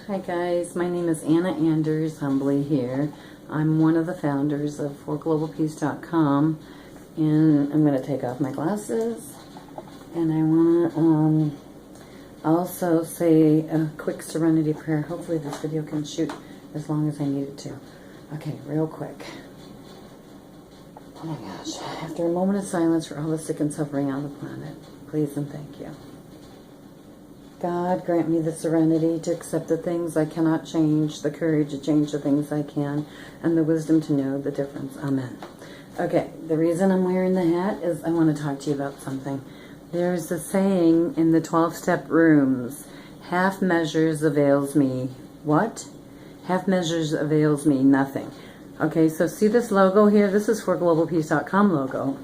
Hi guys, my name is Anna Anders, humbly here. I'm one of the founders of GLOBALPEACE.com, and I'm going to take off my glasses, and I want to also say a quick serenity prayer. Hopefully this video can shoot as long as I need it to. Okay, real quick. Oh my gosh, after a moment of silence for all the sick and suffering on the planet, please and thank you. God, grant me the serenity to accept the things I cannot change, the courage to change the things I can, and the wisdom to know the difference. Amen. Okay, the reason I'm wearing the hat is I want to talk to you about something. There's a saying in the 12-step rooms, half measures avails me. What? Half measures avails me nothing. Okay, so see this logo here? This is for GLOBALPEACE.com logo.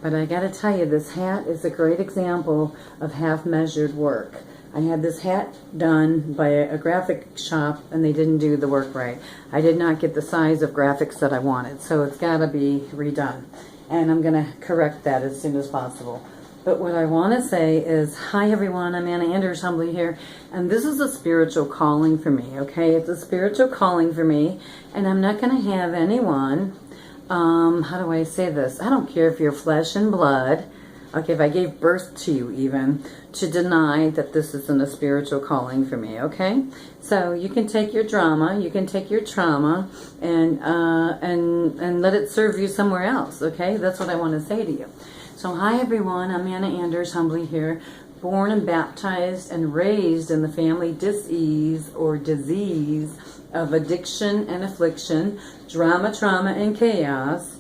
But I got to tell you, this hat is a great example of half-measured work. I had this hat done by a graphic shop, and they didn't do the work right. I did not get the size of graphics that I wanted, so it's got to be redone. And I'm going to correct that as soon as possible. But what I want to say is, hi everyone, I'm Anna Anders, humbly here, and this is a spiritual calling for me, okay? It's a spiritual calling for me, and I'm not going to have anyone, how do I say this? I don't care if you're flesh and blood, okay, if I gave birth to you even, to deny that this isn't a spiritual calling for me, okay? So you can take your drama, you can take your trauma, and let it serve you somewhere else, okay? That's what I want to say to you. So hi everyone, I'm Anna Anders, humbly here, born and baptized and raised in the family dis-ease or disease of addiction and affliction, drama, trauma, and chaos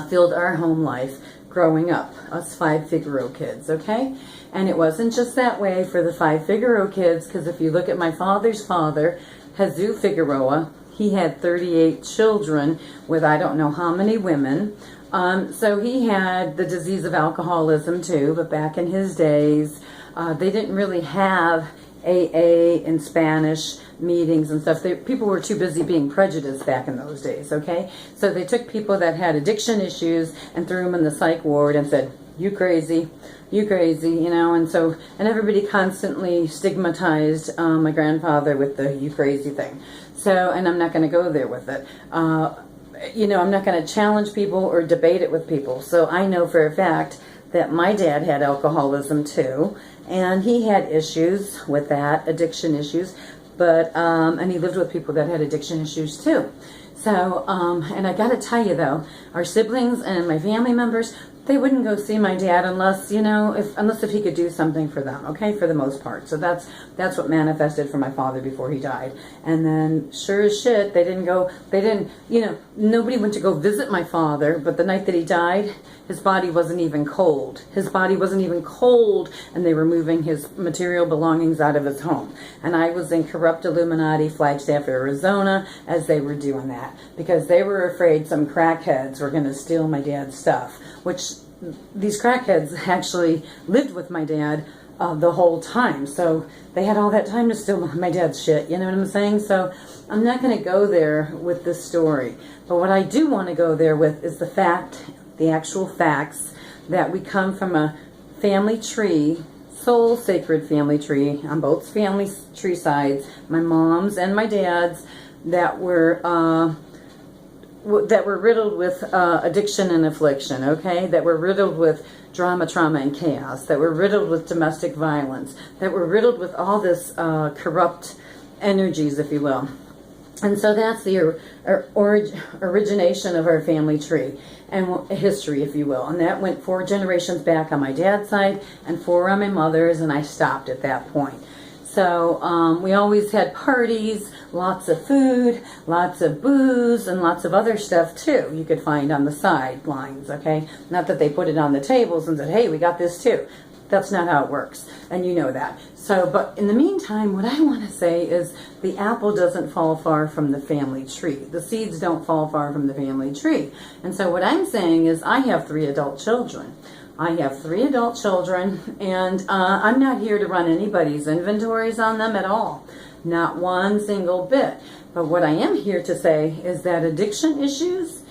filled our home life growing up, us 5 Figaro kids, okay? And it wasn't just that way for the 5 Figaro kids, because if you look at my father's father, Jesus Figueroa, he had 38 children with I don't know how many women. So he had the disease of alcoholism too, but back in his days, they didn't really have AA and Spanish meetings and stuff. People were too busy being prejudiced back in those days, okay? So they took people that had addiction issues and threw them in the psych ward and said, you crazy, you know, and everybody constantly stigmatized my grandfather with the you crazy thing. So, and I'm not going to go there with it. You know, I'm not going to challenge people or debate it with people. So I know for a fact that my dad had alcoholism too, and he had issues with that, addiction issues, but, and he lived with people that had addiction issues too. So, and I got to tell you though, our siblings and my family members, they wouldn't go see my dad unless, you know, unless if he could do something for them, okay, for the most part. So that's what manifested for my father before he died. And then, sure as shit, they didn't, you know, nobody went to go visit my father, but the night that he died, his body wasn't even cold. His body wasn't even cold, and they were moving his material belongings out of his home. And I was in corrupt Illuminati, Flagstaff, Arizona, as they were doing that, because they were afraid some crackheads were going to steal my dad's stuff, which these crackheads actually lived with my dad the whole time. So they had all that time to steal my dad's shit, you know what I'm saying? So I'm not going to go there with this story. But what I do want to go there with is the actual facts, that we come from a family tree, soul sacred family tree, on both family tree sides, my mom's and my dad's, that were riddled with addiction and affliction, okay? That were riddled with drama, trauma, and chaos. That were riddled with domestic violence. That were riddled with all this corrupt energies, if you will. And so that's the origination of our family tree and history, if you will. And that went 4 generations back on my dad's side and 4 on my mother's, and I stopped at that point. So we always had parties, lots of food, lots of booze, and lots of other stuff too you could find on the sidelines, okay? Not that they put it on the tables and said, hey, we got this too. That's not how it works, and you know that. So, but in the meantime, what I want to say is the apple doesn't fall far from the family tree. The seeds don't fall far from the family tree. And so what I'm saying is I have 3 adult children. I have 3 adult children, and I'm not here to run anybody's inventories on them at all. Not one single bit. But what I am here to say is that addiction issues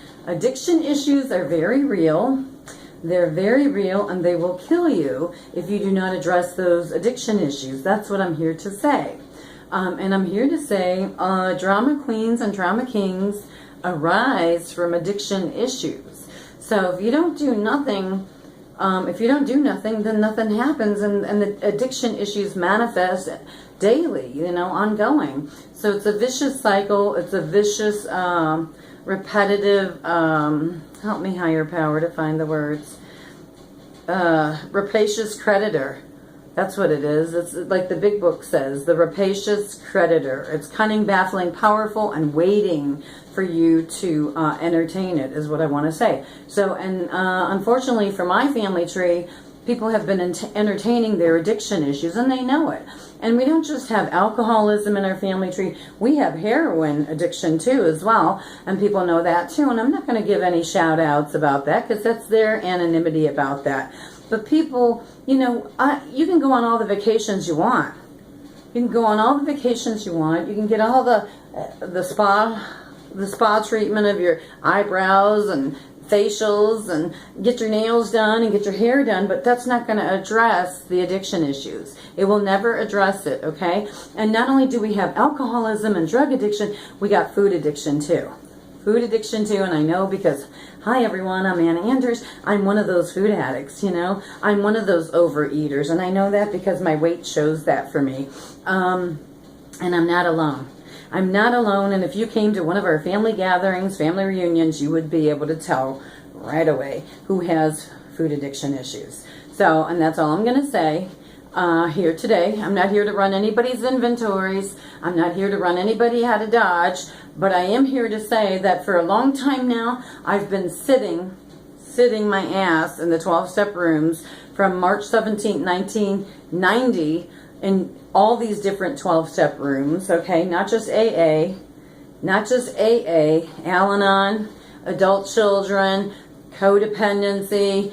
are very real. They're very real, and they will kill you if you do not address those addiction issues. That's what I'm here to say. And I'm here to say drama queens and drama kings arise from addiction issues. So if you don't do nothing, then nothing happens, and the addiction issues manifest daily, you know, ongoing. So it's a vicious cycle. It's a vicious, repetitive, help me higher power to find the words, rapacious creditor. That's what it is. It's like the big book says, the rapacious creditor. It's cunning, baffling, powerful, and waiting for you to entertain it, is what I want to say. So, and unfortunately for my family tree, people have been entertaining their addiction issues, and they know it. And we don't just have alcoholism in our family tree, we have heroin addiction too as well, and people know that too. And I'm not going to give any shout outs about that because that's their anonymity about that. But people, you know, you can go on all the vacations you want. You can go on all the vacations you want. You can get all the spa treatment of your eyebrows and facials and get your nails done and get your hair done, but that's not going to address the addiction issues. It will never address it, okay? And not only do we have alcoholism and drug addiction, we got food addiction too. Food addiction too, and I know because, hi everyone, I'm Anna Anders. I'm one of those food addicts, you know. I'm one of those overeaters, and I know that because my weight shows that for me. And I'm not alone. I'm not alone, and if you came to one of our family gatherings, family reunions, you would be able to tell right away who has food addiction issues. So, and that's all I'm going to say here today. I'm not here to run anybody's inventories. I'm not here to run anybody out of Dodge, but I am here to say that for a long time now, I've been sitting my ass in the 12-step rooms from March 17, 1990, in all these different 12-step rooms, okay? Not just AA, Al-Anon, adult children, codependency,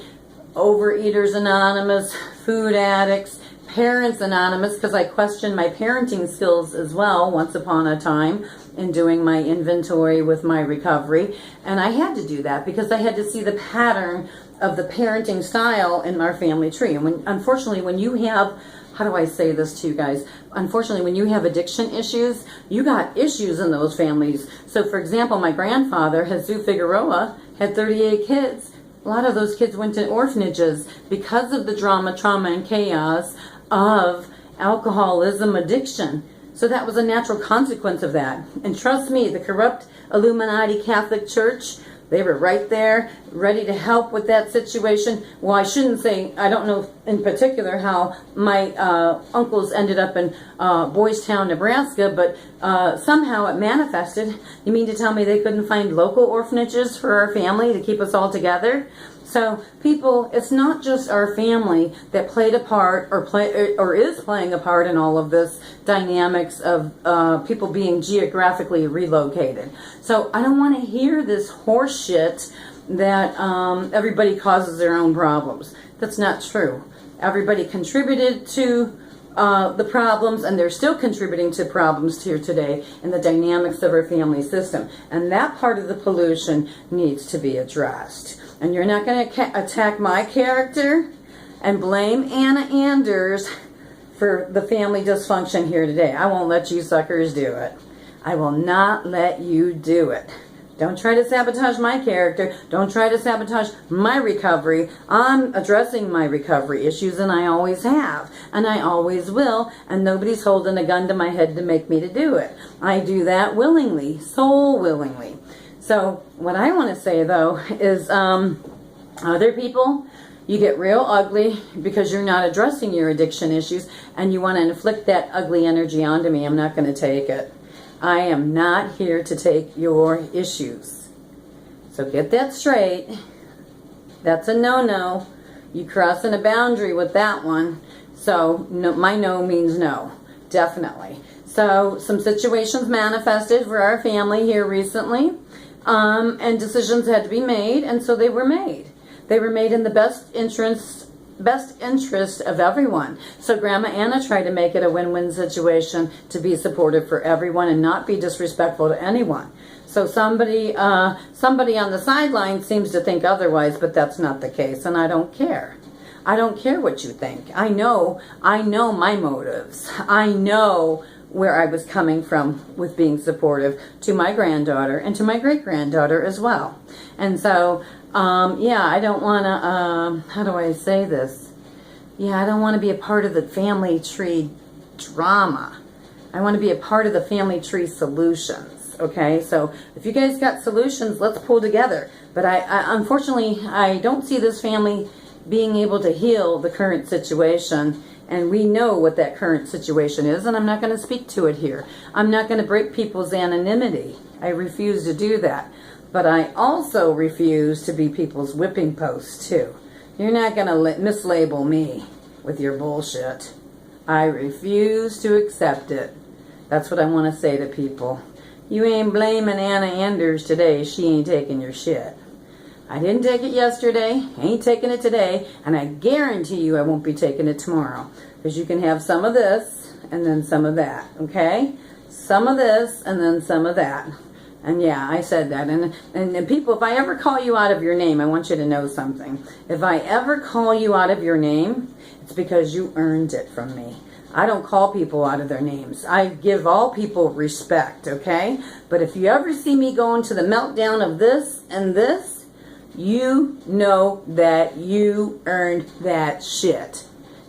Overeaters Anonymous, food addicts, Parents Anonymous, because I questioned my parenting skills as well once upon a time in doing my inventory with my recovery. And I had to do that because I had to see the pattern of the parenting style in our family tree. And unfortunately, when you have, how do I say this to you guys? Unfortunately, when you have addiction issues, you got issues in those families. So for example, my grandfather, Jesus Figueroa, had 38 kids. A lot of those kids went to orphanages because of the drama, trauma, and chaos of alcoholism addiction. So that was a natural consequence of that. And trust me, the corrupt Illuminati Catholic Church, they were right there, ready to help with that situation. Well, I shouldn't say, I don't know in particular how my uncles ended up in Boys Town, Nebraska, but somehow it manifested. You mean to tell me they couldn't find local orphanages for our family to keep us all together? So people, it's not just our family that played a part or is playing a part in all of this dynamics of people being geographically relocated. So I don't want to hear this horse shit that everybody causes their own problems. That's not true. Everybody contributed to the problems, and they're still contributing to problems here today in the dynamics of our family system. And that part of the pollution needs to be addressed. And you're not going to attack my character and blame Anna Anders for the family dysfunction here today. I won't let you suckers do it. I will not let you do it. Don't try to sabotage my character. Don't try to sabotage my recovery. I'm addressing my recovery issues, and I always have, and I always will, and nobody's holding a gun to my head to make me to do it. I do that willingly, soul willingly. So what I want to say, though, is other people, you get real ugly because you're not addressing your addiction issues, and you want to inflict that ugly energy onto me. I'm not going to take it. I am not here to take your issues. So get that straight. That's a no-no. You're crossing a boundary with that one. So no, my no means no. Definitely. So some situations manifested for our family here recently. And decisions had to be made, and so they were made. They were made in the best interest of everyone. So Grandma Anna tried to make it a win-win situation to be supportive for everyone and not be disrespectful to anyone. So somebody on the sideline seems to think otherwise, but that's not the case, and I don't care. I don't care what you think. I know my motives. I know where I was coming from with being supportive to my granddaughter and to my great-granddaughter as well. And so, yeah, I don't want to, how do I say this? Yeah, I don't want to be a part of the family tree drama. I want to be a part of the family tree solutions, okay? So if you guys got solutions, let's pull together. But I unfortunately, I don't see this family being able to heal the current situation. And we know what that current situation is, and I'm not going to speak to it here. I'm not going to break people's anonymity. I refuse to do that. But I also refuse to be people's whipping post, too. You're not going to mislabel me with your bullshit. I refuse to accept it. That's what I want to say to people. You ain't blaming Anna Anders today. She ain't taking your shit. I didn't take it yesterday, ain't taking it today, and I guarantee you I won't be taking it tomorrow. Because you can have some of this, and then some of that, okay? Some of this, and then some of that. And yeah, I said that. And people, if I ever call you out of your name, I want you to know something. If I ever call you out of your name, it's because you earned it from me. I don't call people out of their names. I give all people respect, okay? But if you ever see me going to the meltdown of this and this, you know that you earned that shit.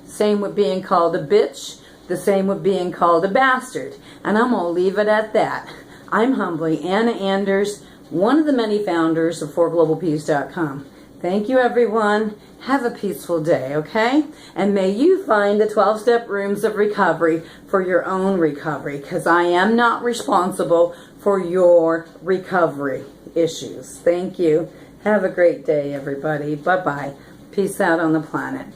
Same with being called a bitch. The same with being called a bastard. And I'm going to leave it at that. I'm humbly Anna Anders, one of the many founders of ForGlobalPeace.com. Thank you, everyone. Have a peaceful day, okay? And may you find the 12-step rooms of recovery for your own recovery, because I am not responsible for your recovery issues. Thank you. Have a great day, everybody. Bye-bye. Peace out on the planet.